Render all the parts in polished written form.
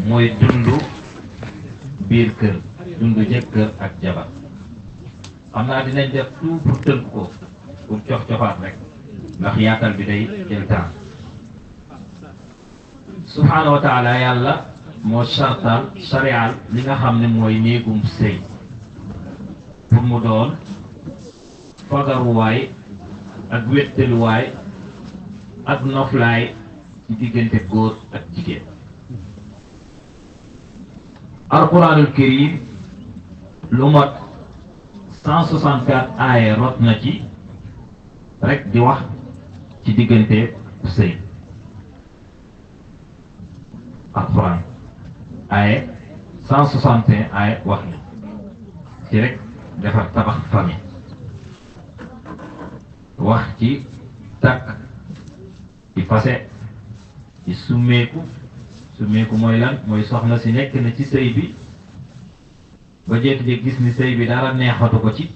mooy dundu biir kër dundu jëkkër ak jabar xam naa dinañ def tout pour tënk ko pour cof-cofaat rek ndax yaatal bi day jël temps subhaanahu wa taala yàlla moo sartal sariyaal li nga xam ne mooy néegum sëy pour mu doon fagaruwaay ak wéttaluwaay ak noflaay ci diggante góor ak jigéen alquranul karim lu mat 164 aaya rot na ci rek di wax ci diggante sëy alquran aaya 161 aaya wax na ci rek defar tabax famille wax ci takk ci fase ci summeeku mooy lan mooy soxna si nekk na ci sëy bi ba jékki-jékki gis ni sëy bi dara neexatu ko ci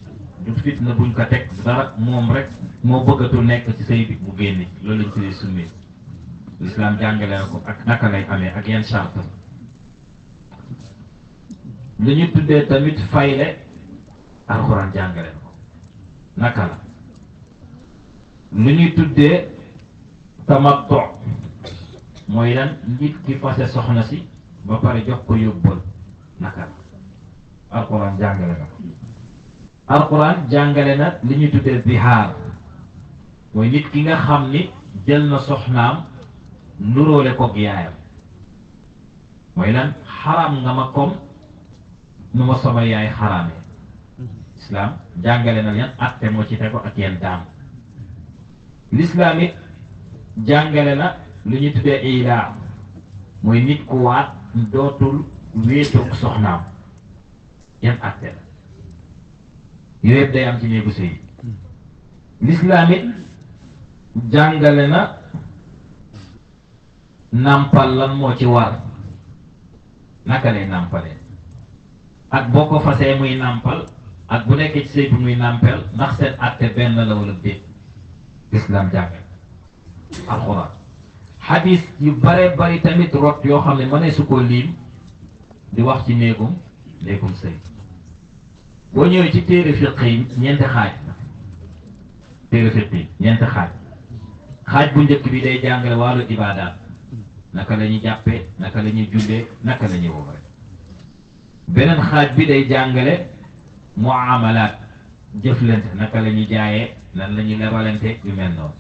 du fitna buñ ko teg dara moom rek moo bëggatul nekk ci sëy bi mu génne loolu lañ tuddee summeeku lislaam jàngale na ko ak naka lay amee ak yan charte lu ñu tuddee tamit fayle alxuraan jàngale na ko naka la lu ñuy tuddee tamattu mooy lan nit ki fase soxna si ba pare jox ko yóbbal naka la alquran jàngale na ko alquran jàngale na li ñuy tuddee zihaar mooy nit ki nga xam ni jël na soxnaam nuróole koog yaayam mooy lan xaram nga ma comme nu ma sama yaay xaraamee islam jàngale na yan atte moo ci tegu ak yenn daam l'islam it jàngale na lu ñu tuddee ilaa mooy nit ku waat dootul wéetoog soxnaam yan atte la yooyu yëpp day am ci néegu sëy l'islam it jàngale na nàmpal lan moo ci war naka lay nàmpalee ak boo ko fasee muy nàmpal ak bu nekkee ci sëy bi muy nàmpal ndax seen atte benn la wala déet islam jàngale alxuraan xadis yu bare bari tamit rot yoo xam ne mënee su ko liim di wax ci néegum sëy boo ñëwee ci téere fiq yi ñeenti xaaj téere fiq yi ñeenti xaaj bu njëkk bi day jàngale wàllu ibaadaat naka la ñuy jàppee naka la ñuy jullee naka la ñuy woore beneen xaaj bi day jàngale muamalaat jëflante naka la ñuy jaayee nan la ñuy lebalante yu mel noonu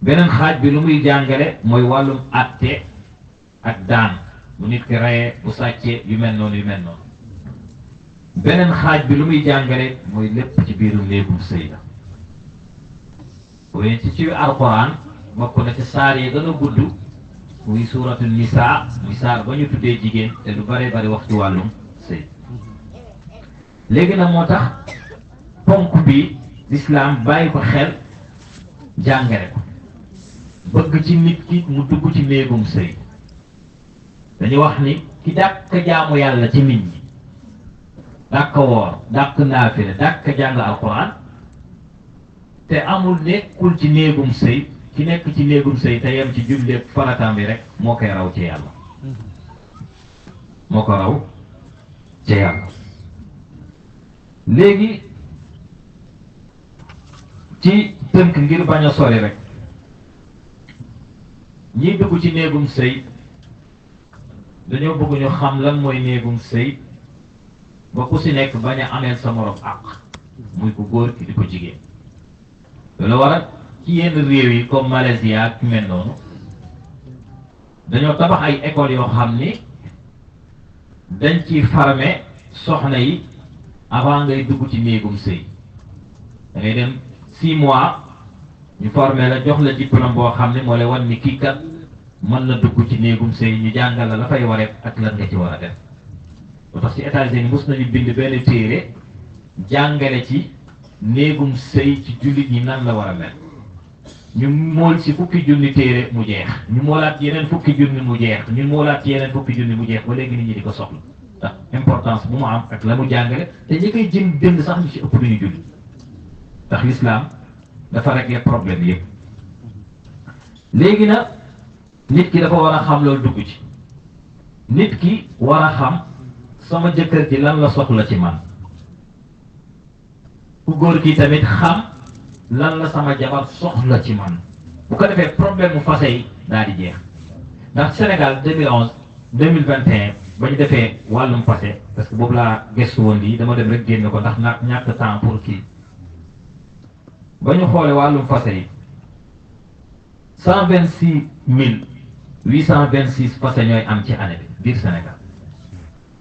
beneen xaaj bi lu muy jàngale mooy wàllum atte ak daan bu nit ki reyee bu sàccee yu mel noonu beneen xaaj bi lu muy jàngale mooy lépp ci biirum néegum sëy la waaye ci alquran bokk na ci saar yi gën a gudd muy suuratul nisaa muy saar ba ñu tuddee jigéen te lu bare bari wax ci wàllum sëy léegi nag moo tax ponk bi lislaam bàyyi ko xel jàngale ko bëgg ci nit ki mu dugg ci néegum sëy dañu wax ni ki dàkk jaamu yàlla ci nit ñi dàkk woor dàkk naafile dàkk jàng alquran te amul nekkul ci néegum sëy ki nekk ci néegum sëy te yem ci julleek farataam bi rek moo koy raw ci yàlla moo ko raw ci yàlla léegi ci tënk ngir bañ a sori rek ñiy dugg ci néegum sëy dañoo bëgg ñu xam lan mooy néegum sëy ba ku si nekk bañ a ameel sa morom àq muy ku góor ki di ko jigéen loolu waral ci yenn réew yi comme Malaisie ak mel noonu dañoo tabax ay écoles yoo xam ni dañ ci former soxna yi avant ngay dugg ci néegum sëy da ngay dem 6 mois ñu former la jox la diplôme boo xam ne moo lay wan ni kii kat mën na dugg ci néegum sëy ñu jàngal la fay wareef ak lan nga ci war a def ba tax ci États-Unis mos nañu bind benn téere jàngale ci néegum sëy ci jullit ñi nan la war a mel ñu mool si fukki junni téere mu jeex ñu moolaat yeneen fukki junni mu jeex ñu moolaat yeneen fukki junni mu jeex ba léegi nit ñi di ko soxla ndax importance bu mu am ak la mu jàngale te ñi koy jënd sax ñu ci ëpp duñu julli ndax l'islam dafa régler problème yëpp léegi nag nit ki dafa war a xam loolu dugg ci nit ki war a xam sama jëkkër ji lan la soxla ci man ku góor ki tamit xam lan la sama jabar soxla ci man bu ko defee problème mu fase yi daal di jeex ndax Sénégal 2011 2021 ba ñu defee wàllum fase parce que boobu laa gëstu woon lii dama dem rek génn ko ndax ñàkk temps pour kii ba ñu xoolee wàllum fase yi 126 826 fase ñooy am ci année bi biir Sénégal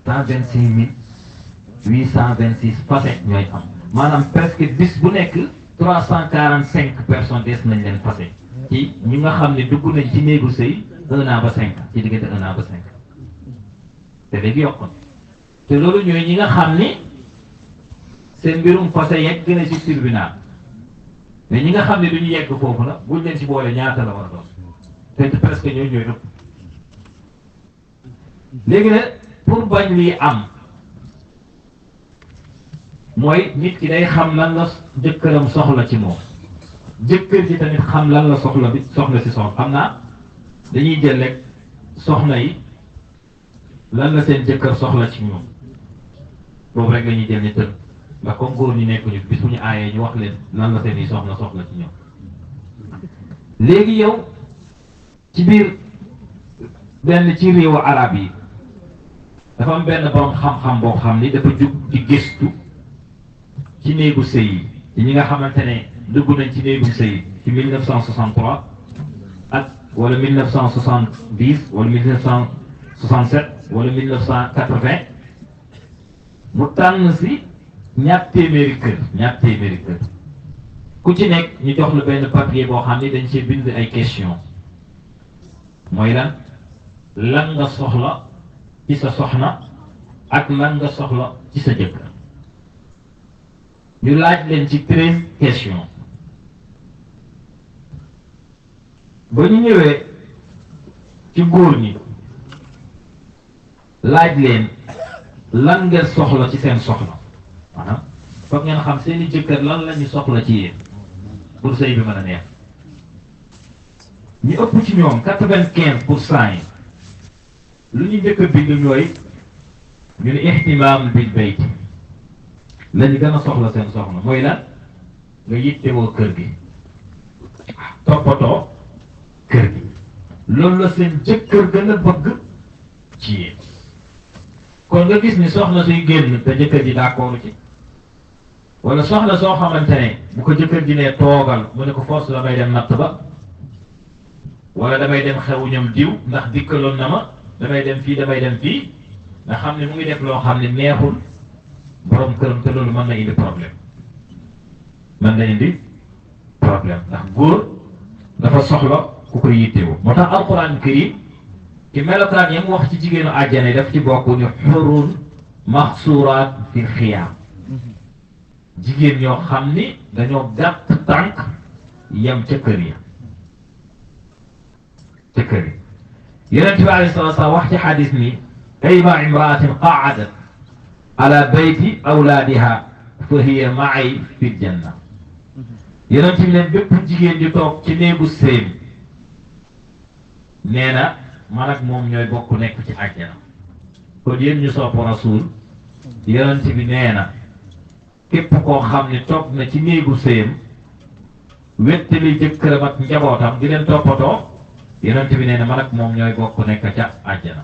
126 fase ñooy am maanaam presque bis bu nekk 345 personnes des nañ leen fase ci ñi nga xam ne dugg nañ ci néegu sëy 1 an ba 5 ci diggante 1 an ba 5 te léegi yokku te loolu ñooy ñi nga xam ni seen mbirum fase yegg na ci tribunal mais ñi nga xam ne duñu yegg foofu la buñ leen ci boole ñaata la war a doon te presque ñooy ëpp léegi nag pour bañ lii am mooy nit ki day xam lan la jëkkëram soxla ci moom jëkkër ji tamit xam lan la soxla si soxla xam naa dañuy jël rek soxna yi lan la seen jëkkër soxla ci ñoom boobu rek la ñuy jël ñu tënk ndax comme góor ñi nekkuñu bis bu ñu aayee ñu wax leen lan la seen i soxla ci ñoom léegi yow ci biir benn ci réewu arab yi dafa am benn borom xam-xam boo xam ni dafa jug di gëstu ci néegu sëy yi ci ñi nga xamante ne dugg nañ ci néegu sëy ci 1963 ak wala 1970 wala 1967 wala 1980 mu tànn si ñaar téeméeri kër ku ci nekk ñu jox la benn papier boo xam ni dañ ci bind ay question mooy lan nga soxla ci sa soxna ak lan nga soxla ci sa jëkkër ñu laaj leen ci 13 questions ba ñu ñëwee ci góor ñi laaj leen lan ngeen soxla ci seen soxla maanaam foog ngeen xam seeni jëkkër lan la ñu soxla ci yéen pour sëy bi mën a neex ñu ëpp ci ñoom 95% yi lu ñu njëkk a bind ñooy ñu ne ihtimaam bil bayt la ñu gën a soxla seen soxna mooy lan nga yittewoo kër gi toppatoo kër gi loolu la seen jëkkër gën a bëgg ci yéen kon nga gis ni soxna suy génn te jëkkër ji d'accord ci wala soxna soo xamante ne bu ko jëkkër ji nee toogal mu ne ko force damay dem natt ba wala damay dem xewu ñoom diw ndax dikkaloon na ma damay dem fii nga xam ne mu ngi def loo xam ne neexul borom këram te loolu mën na indi problème ndax góor dafa soxla ku koy yittewoo moo tax alquran karim ci melokaan yam wax ci jigéenu àjjana yi daf ci bokk ni xurun maxsuuraat fi xiyaam jigéen ñoo xam ni dañoo gàtt tànk yem ca kër ya yonent bi alayhi salaatu wa salaam wax ci xadis ni ayma imraatin qaadat ala bayti awlaadiha fa hiya maay fi janna yonent bi leen bépp jigéen di toog ci néegu sëyam nee na man ak moom ñooy bokk nekk ci àjjana kon yéen ñu sopp rasul yonent bi nee na képp koo xam ne toog na ci néegu sëyam wettali jëkkëram ak njabootam di leen toppatoo yonent bi nee na man ak moom ñooy bokk nekk ca àjjana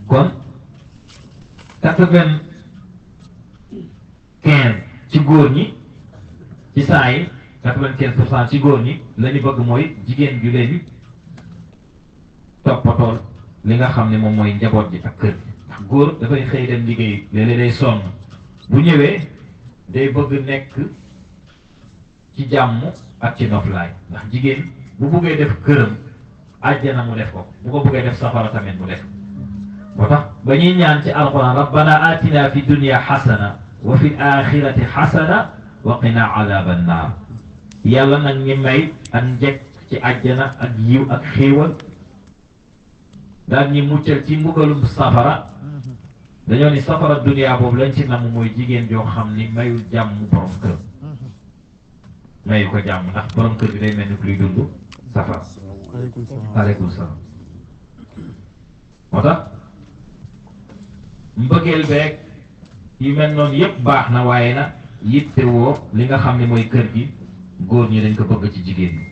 kon 95 ci góor ñi ci saa yi 95% ci góor ñi la ñu bëgg mooy jigéen ju leen toppatool li nga xam ne moom mooy njaboot ji ak kër gi ndax góor dafay xëy dem liggéey léeg-léeg day sonn bu ñëwee day bëgg nekk ci jàmm ak ci noflaay ndax jigéen bu buggee def këram àjjana mu def ko bu ko buggee def safara tamit mu def moo tax ba ñuy ñaan ci alquran rabbana atina fi dunya xasana wa fi axirati xasana wa qina adaba annaar yàlla nag ñi may ak njëkk ci àjjana ak yiw ak xéewal daal ñi muccal ci mbugalum safara dañoo ni safara dunya boobu lañ ci namm mooy jigéen joo xam ni mayul jàmm borom kër mayu ko jàmm ndax borom kër bi day mel ni kuy dund safar. aleykum salaam. aleykum salaam. moo tax mbëggeel beeg yu mel noonu yëpp baax na waaye nag yittewoo li nga xam ne mooy kër gi góor ñi dañ ko bëgg ci jigéen ñi.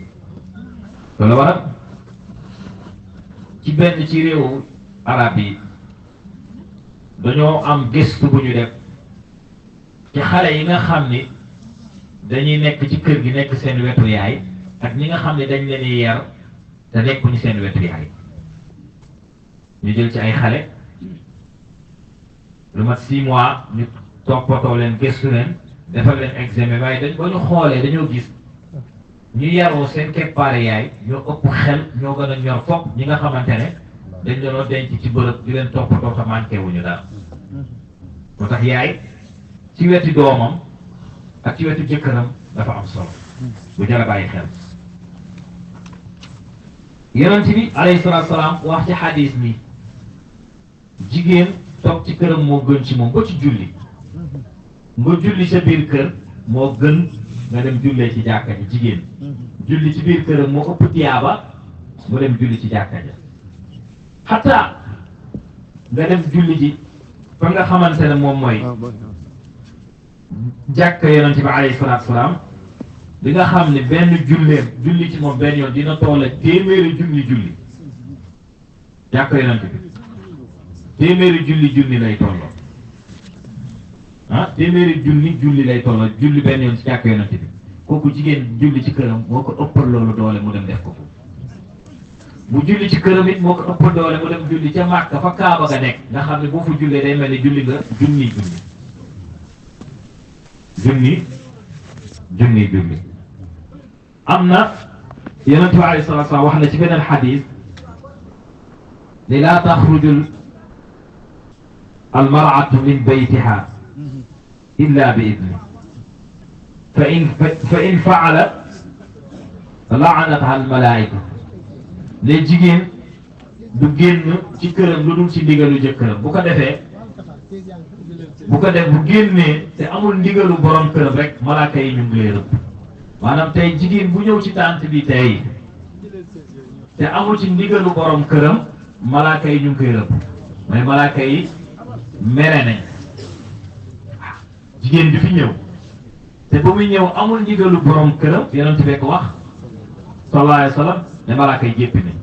loolu waral ci benn ci réewu arab yi dañoo am gëstu bu ñu def ci xale yi nga xam ni dañuy nekk ci kër gi nekk seen wetu yaay ak ñi nga xam ne dañ leen di yar te nekkuñu seen wetu yaay. ñu jël ci ay xale lu mat 6 mois ñu toppatoo leen gëstu leen defal leen examen waaye dañ ba ñu xoolee dañoo gis ñu yaroo seen keppaare yaay ñoo ëpp xel ñoo gën a ñor fopp ñi nga xamante ne dañ doon denc ci bërëb di leen toppatoo te manqué wuñu dara. moo tax yaay ci wetu doomam ak ci wetu jëkkëram dafa am solo bu jar a bàyyi xel. yonent bi alayhi salaatu salaam wax ci xadis ni jigéen toog ci këram moo gën ci moom ba ci julli nga julli sa biir kër moo gën nga dem jullee ci jàkka ji. jigéen julli ci biir këram moo ëpp tiyaaba mu dem julli ci jàkka ja. xataa nga dem julli ji fa nga xamante ne moom mooy jàkka yonent bi alayhi salaatu salaam bi nga xam ne benn julleem julli ci moom benn yoon dina toll ak téeméeri julli jàkka yonent bi téeméeri julli lay tolloo téeméeri julli lay tolloo julli benn yoon ci jàkka yonent bi kooku jigéen julli ci këram moo ko ëppal loolu doole mu dem def ko foofu. bu julli ci këram it moo ko ëppal doole mu dem julli ca Màkka fa Kaaba ga nekk nga xam ne boo fa jullee day mel ni julli nga junni. am na yonent bi alayhi salaatu salaam wax na ci beneen xadis ni laa taxruju almaratu min baytiha illa bi idni fa in faala laanatha almalaika ne jigéen du génn ci këram lu dul ci ndigalu jëkkëram bu ko defee bu génnee te amul ndigalu borom këram rek malaaka yi ñu ngi lay rëbb. maanaam tey jigéen bu ñëw ci tànt bi tey te amul ci ndigalu borom këram malaaka yi ñu ngi koy rëbb mooy malaaka yi mere nañ jigéen bi fi ñëw te ba muy ñëw amul ndigalu borom këram yonent bi ko wax sallallahu alayhi wa sallam ne malaaka yi jéppi nañ.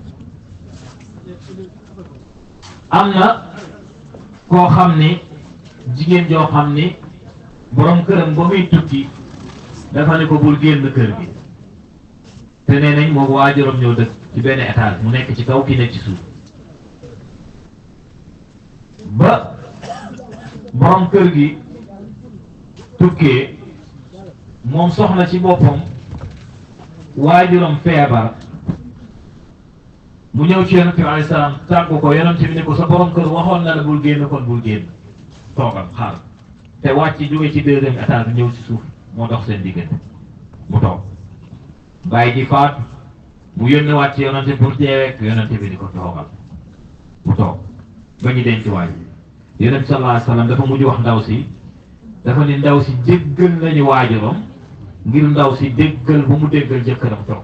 am na koo xam ni jigéen joo xam ni borom këram ba muy tukki dafa ne ko bul génn kër gi te nee nañ moo waajuram ñëw dëkk ci benn étage mu nekk ci kaw kii nekk ci suuf ba borom kër gi tukkee moom soxna ci boppam waajuram feebar mu ñëw ci yonent bi alayhi salaam tàggu ko yonent bi ne ko sa borom kër waxoon na la bul génn kon bul génn toogal xaar te wàcc jóge ci 2e étage ñëw ci suuf moo dox seen diggante mu toog bàyyi ji faatu mu yónne waat ci yonent pour teewee yonent bi ni ko toogal mu toog ba ñu denc waaj yonent sallallahu alayhi wa sallam dafa mujj wax ndaw si dafa ni ndaw si déggal nañu waajuram ngir ndaw si déggal bu mu déggal jëkkëram toog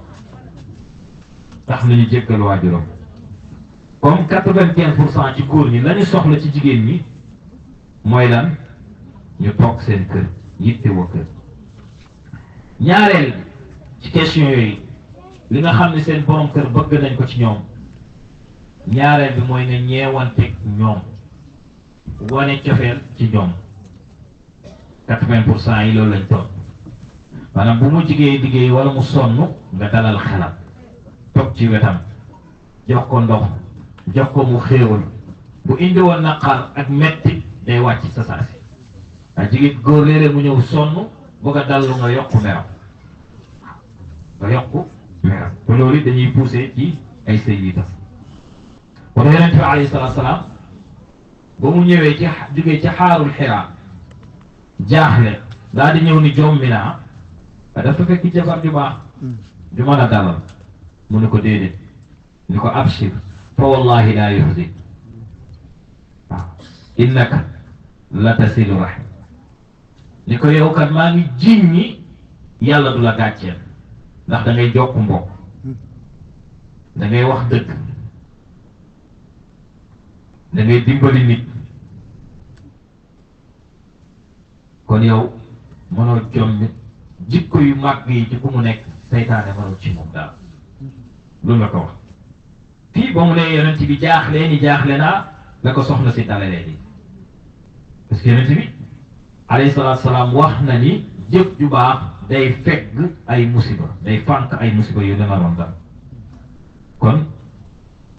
tax nañu jéggal waajuram comme 95% ci góor ñi lañu soxla ci jigéen ñi mooy lan ñu toog seen kër yitte wa kër. ñaareel ci question yooyu li nga xam ne seen borom kër bëgg nañ ko ci ñoom ñaareel bi mooy nga ñeewanteeg ñoom wane cofeel ci ñoom 80% yi loolu lañ toog maanaam bu mu liggéey wala mu sonn nga dalal xelam toog ci wetam jox ko ndox jox ko mu xéewal bu indi woon naqar ak metti day wàcc sa saasi waaye jigéen góor léeg-léeg mu ñëw sonn bëgg a dallu nga yokku meram te loolu dañuy poussé ci ay sëy yi tas kon yonent bi alayhi salaatu salaam ba mu ñëwee ci jógee ci xaarul Xiraa jaaxle daal di ñëw ni jommi naa dafa fekk jabar ju baax ju mën a dalal mu ne ko déedéet ni ko abshir fa wallahi laa yuxzik waaw innaka la tasilu rahim ni ko yow kat maa ngi jiñ ñi yàlla du la gàcceel ndax da ngay jokk mbokk da ngay wax dëgg da ngay dimbali nit kon yow mënoo jommi jikko yu màgg yi ci ku mu nekk seytaane mënoo ci moom daal loolu la ko wax fii ba mu ne yonent bi jaaxle ni jaaxle naa la ko soxna si dalalee di parce que yonent bi alayhi salaatu salaam wax na ni jëf ju baax day fegg ay musiba day fànk ay musiba yu dana doon dal kon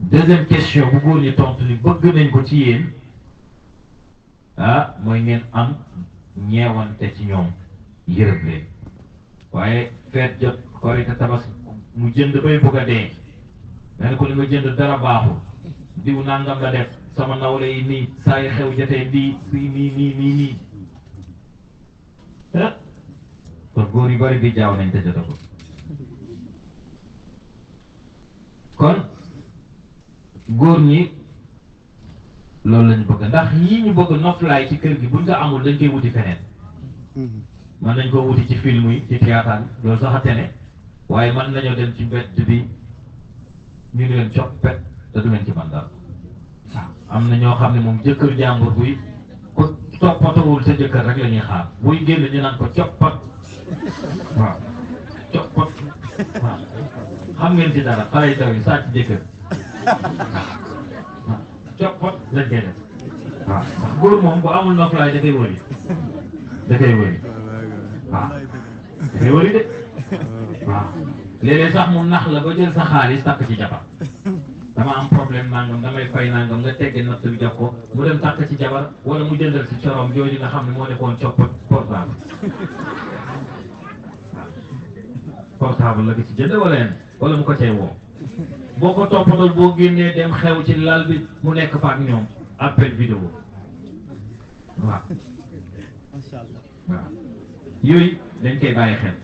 deuxième question bu góor ñi tontu ni bëgg nañ ko ci yéen mooy ngeen am ñeewante ci ñoom yërëb leen waaye feet jot korite tabaski mu jënd bay bëgg a dee nee na ko li nga jënd dara baaxul diw nangam la def sama nawle yi nii saa yu xew jotee nii kon góor yu bari bi jaaw nañ te jotagul kon góor ñi loolu lañu bëgg ndax yii ñu bëgg noflaay ci kër gi buñ ko amul dañ koy wuti feneen mën nañ koo wuti ci film yi ci théâtre loolu sax a tene waaye mën nañoo dem ci mbedd bi ñu ne leen coppet te du ngeen ci man dara am na ñoo xam ne moom jëkkër jàmbur buy ko toppatawul sa jëkkër rek la ñuy xaar buy génn ñu naan ko coppat waaw coppat waaw xam ngeen ci dara xale yu taw yi sàcc jëkkër coppat lañ koy def waaw ndax góor moom bu amul noflaay da koy wëri da koy wëri waaw da koy wëri de waaw léeg-léeg sax mu nax la ba jël sa xaalis takk ci jabar dama am problème nangam damay fay nangam nga tegge natt bi jox ko mu dem takk ci jabar wala mu jëndal si corom jooju nga xam ne moo defoon coppat portable portable la ko ci jënd wala yenn wala mu ko cay woo boo ko toppatool boo génnee dem xew ci lal bi mu nekk fa ak ñoom appel vidéo waaw macha allah waaw yooyu dañ koy bàyyi xel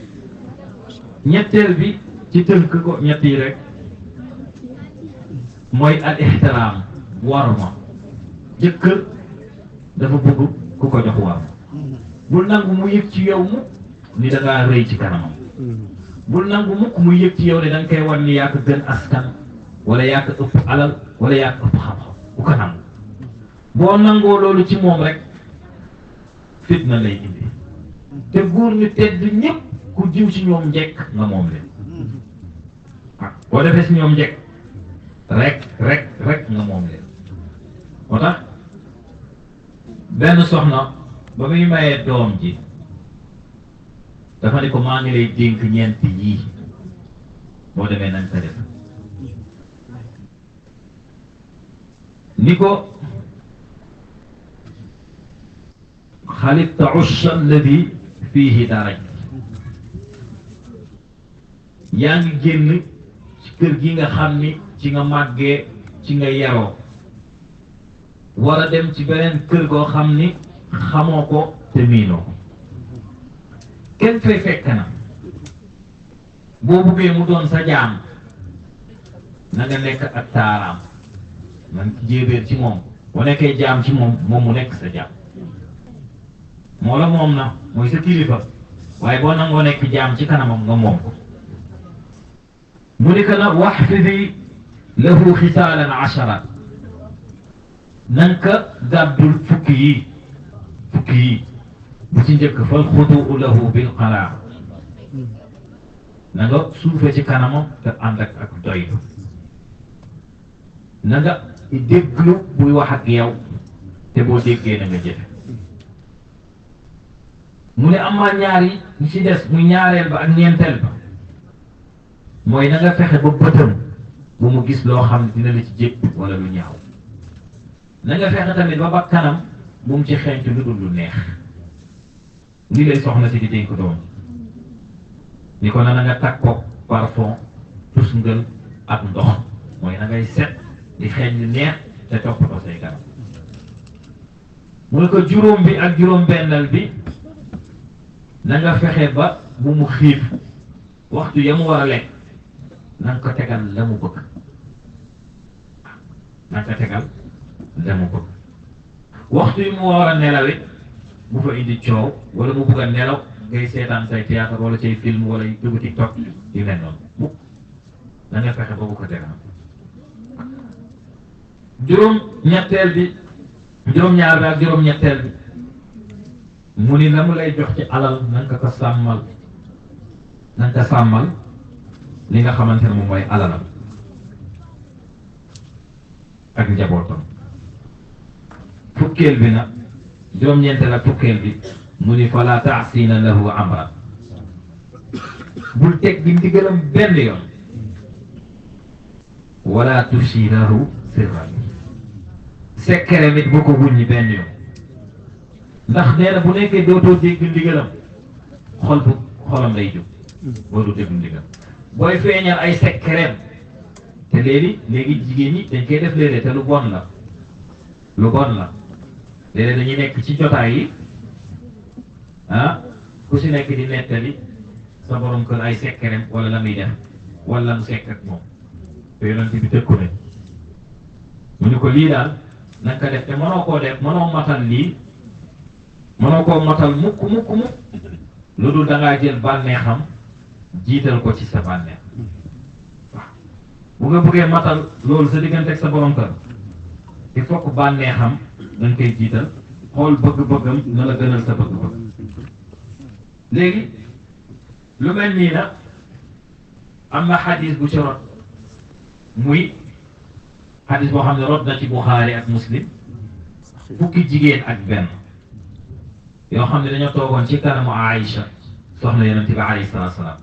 ñetteel bi ci tënk ko ñett yi rek mooy al ixtiraam warma jëkkër dafa bëgg ku ko jox warma bul nangu mu yëg ci yow mu ni da ngaa rëy ci kanamam bul nangu mukk mu yëg ci yow ne da nga koy wan ni yaa ko gën askan wala yaa ko ëpp alal wala yaa ko ëpp xam-xam bu ko nangu boo nangoo loolu ci moom rek fitna lay indi te góor ñu tedd ñëpp ku jiw ci ñoom njekk nga moom leen ah boo defee si ñoom njekk rek nga moom leen moo tax benn soxna ba muy mayee doom ji dafa ne ko maa ngi lay dénk ñeent yii boo demee nañ ko def ni ko xalit tausha alladi fiihi daraj yaa ngi génn ci kër gi nga xam ni ci nga màggee ci nga yaroo war a dem ci beneen kër goo xam ni xamoo ko te miinoo ko kenn fay fekk na boo buggee mu doon sa jaam na nga nekk ak taaraam man jéebéer ci moom boo nekkee jaam ci moom moom mu nekk sa jaam moo la moom na mooy sa kilifa waaye boo nangoo nekk jaam ci kanamam nga moom ko mu ni ko nag waxfidi lahu xisaalan ashara na nga gàddul fukki yi bu ci njëkk fal xuduu lahu bil qalaa na nga suufe ci kanamam te ànd ak doylu na nga déglu buy wax ak yow te boo déggee na nga jëfe mu ne amaa ñaar yi ñi ci des muy ñaareel ba ak ñeenteel ba mooy na nga fexe ba bëtam bu mu gis loo xam dina la ci jépp wala lu ñaaw na nga fexe tamit ba bakkanam bu mu ci xeeñtu lu dul lu neex lii lay soxna si di dénk doom ni ko na nga takkoog parfum tusngal ak ndox mooy na ngay set di xeeñ lu neex te toppatoo say kanam mu ne ko juróom bi ak juróom bennal bi na nga fexe ba bu mu xiif waxtu ya mu war a lekk na nga ko tegal la mu bëgg na nga ko tegal la mu bëgg waxtu yi mu war a nelawit bu fa indi coow wala mu bëgg a nelaw ngay seetaan say théâtre wala say film wala dugg TikTok yu mel noonu mukk na nga fexe ba bu ko tegal juróom-ñetteel bi juróom-ñaar bi ak juróom-ñetteel bi mu ni la mu lay jox ci alal na nga ko sàmmal na nga ko sàmmal li nga xamante ne moom mooy alalam ak njabootam. fukkeel bi nag juróom-ñeenteel ak fukkeel bi mu ni fala taasina lahu amra bul teg di ndigalam benn yoon wala tushirahu sirran secret mit bu ko wuññi benn yoon ndax nee na bu nekkee dootoo dégg ndigalam xolam lay jóg boo du dégg ndigal booy feeñal ay secret te léegi jigéen ñi dañ koy def léeg-léeg te lu bon la léeg-léeg dañuy nekk ci jotaay yi ku si nekk di nettali sa borom kër ay secret wala la muy def wala mu sekk ak moom te yonent bi tëkku ne mu ni ko lii daal na nga ko def te mënoo koo def mënoo matal lii mënoo koo matal mukk lu dul da ngaa jël bànneexam jiital ko ci sa bànneex waaw bu nga bëggee matal loolu sa diggante ak sa borom kër il faut que bànneexam da nga koy jiital xool bëgg-bëggam na la gënal sa bëgg-bëgg. léegi lu mel nii nag am na xadis bu ci rot muy xadis boo xam ne rot na ci Buxaari ak Muslim fukki jigéen ak benn yoo xam ne dañoo toogoon ci kanamu Aïcha soxna yonent bi alayhi salaatu salaam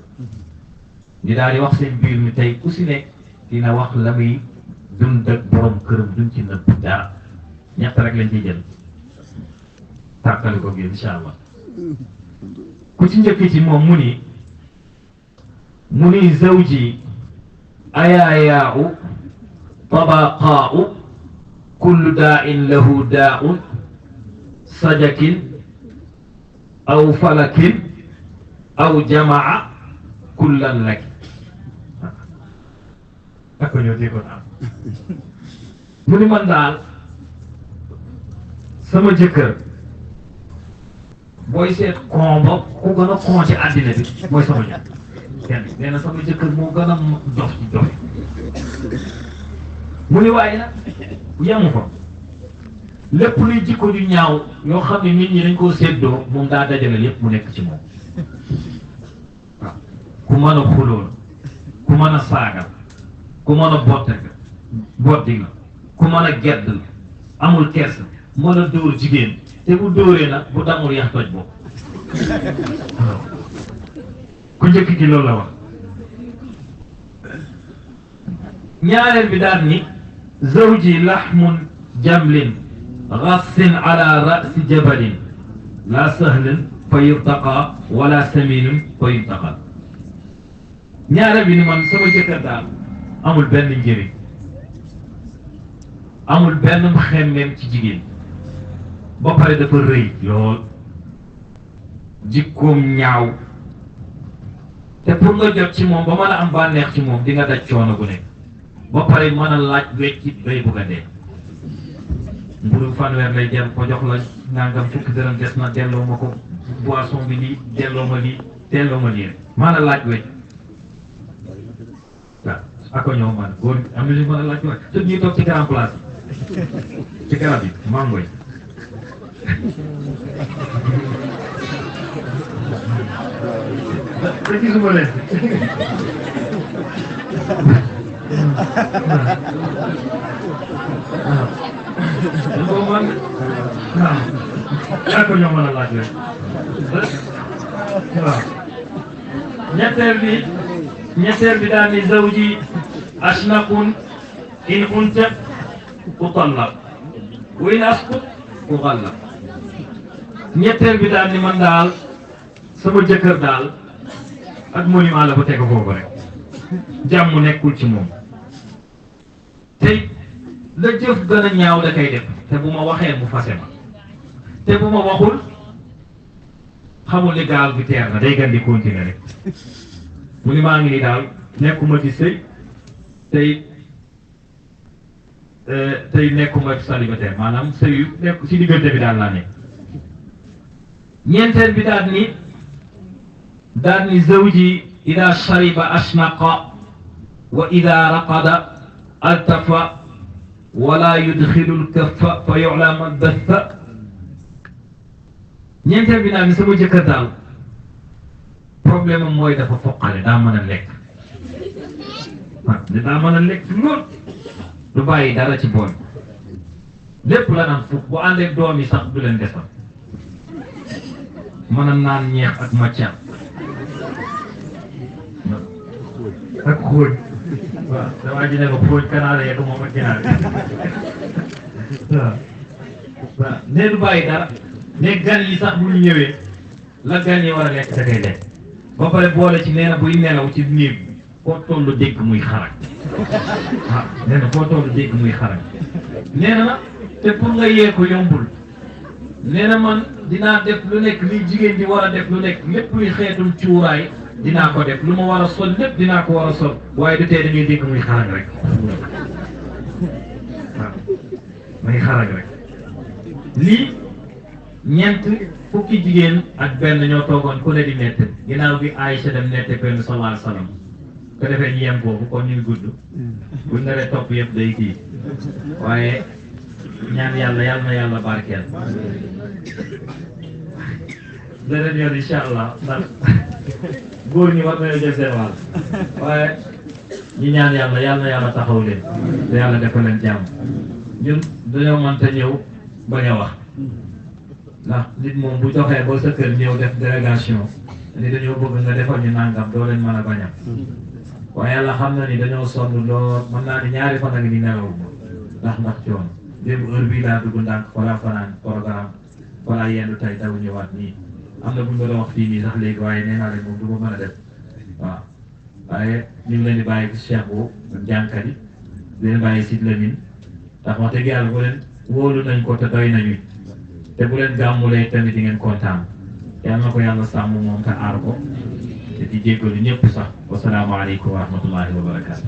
di daal di wax seen biir mi tey ku si nekk dina wax la muy dund ak borom këram duñ ci nëbb dara ñett rek lañ ciy jël tàkkali ko gi incha allah ku ci njëkk ci moom mu ni zawji ayaayaau tabaqaau kullu daa'in lahu daa'un sajakin aw falakin aw jamaa kullan laki ak ñoo déggoon am mu ni man daal sama jëkkër booy seet kon ba ku gën a kon ci àddina bi mooy sama jëkkër kenn nee na sama jëkkër moo gën a dof ci dof mu ni waaye nag yemu fa lépp luy jikko ju ñaaw yoo xam ne nit ñi dañ koo séddoo moom daa dajale lépp mu nekk ci moom waaw ku mën a xuloo la ku mën a saagal ku mën a botti la ku mën a gedd la amul kersa mën a dóor jigéen te bu dóoree nag bu damul yax toj boobu waaw ku njëkk gi loolu la wax ñaareel bi daal ni zawji laxmun jamlin gassin ala rasi jabalin la sahlin fa yurtaqa wala saminin fa yurtaqa ñaareel bi ni man sama jëkkër daal amul benn njëriñ amul benn xemmeem ci jigéen ba pare dafa rëy lool jikkoom ñaaw te pour nga jot ci moom ba mën a am bànneex ci moom di nga daj coono bu nekk ba pare mën a laaj weccit bay bugg a dee mburu fanweer lay jël ko jox la nangam fukki dërëm des na delloo ma ko boisson bi lii delloo ma lii rek mën a laaj wecc waaw ako ñëw man góor am na ñu mën a laaj wecc te ñuy toog ci grand place ci garab yi mango yi te gisuma leen waaw man waaw yaa ko ñoo mën a laaj leen waaw ñetteel bi daal ni zawji ashnaqun in unta utallaq wa in asqut ughallaq ñetteel bi daal ni man daal sama jëkkër daal ak monument la bu teg foofu rek jàmm nekkul ci moom tey la jëf gën a ñaaw da koy def te bu ma waxee mu fase ma te bu ma waxul xamul ni gaal bi teer na day gën di continuer rek mu ni maa ngi ni daal nekkuma ci sëy tey nekkuma célibataire maanaam sëy nekk ci diggante bi daal laa nekk ñeenteel bi daal ni zawji ida shariba ashnaqa wa ida raqada altafa wala yudxilul kaffa fa yu'lam al batha ñeenteel bi naa ni sama jëkkër daal problème am mooy dafa foqale daa mën a lekk daa mën a lekk lool du bàyyi dara ci bool lépp la naan fukk bu ànd ak doom yi sax du leen desal mën a naan ñeex ak maccaam ak xóoj waaw damaa ji ne ko xóoj kanaara yeeku moom ak ginaar waaw waaw nee du bàyyi dara ne gan yi sax bu ñu ñëwee la gan yi war a lekk da koy lekk ba pare boole ci nee na buy nelaw ci néeg bi foo tollu dégg muy xarañ waaw nee na foo tollu dégg muy xarañ nee na te pour nga yee ko yombul nee na man dinaa def lu nekk li jigéen di war a def lu nekk lépp luy xeetul cuuraay dinaa ko def lu ma war a sol lépp dinaa ko war a sol waaye du tee da ngay dégg muy xarañ rek waaw muy xarañ rek lii ñeent fukki jigéen ak benn ñoo toogoon ku ne di nett ginnaaw bi Aïcha dem nette ko sallallahu alayhi wa sallam ko defee ñu yem foofu kon ñu ngi gudd buñ naree topp yëpp day kii waaye ñaan yàlla yàlla na yàlla barkeel beneen yoon incha allah ndax góor ñi war nañoo jël seen wàll waaye ñi ñaan yàlla yàlla na yàlla taxaw leen te yàlla defal leen jàmm ñun dañoo mënta ñëw bañ a wax ndax nit moom bu doxee ba sa kër ñëw def délégation ni dañoo bëgg nga defal ñu nangam doo leen mën a bañam waaye yàlla xam na ni dañoo sonn lool mën naa ni ñaari fan ak ni nelaw ndax coono démb heure bii laa dugg ndànk wala fanaan programme wala yendu tey daw ñëwaat nii am na bu ñu doon wax fii nii sax léegi waaye nee naa leen moom du ma mën a def waaw waaye ñu ngi leen di bàyyi Cheikh bu jànkat yi di leen bàyyi Sid Lamine ndax wax dëgg yàlla bu leen wóolu nañ ko te doy nañu te bu leen gàmmulee tamit di ngeen kontaan yàlla na ko yàlla sàmm moom te aar ko te di jéggalu ñëpp sax wasalaamaaleykum wa rahmatullahi wa barakaatu.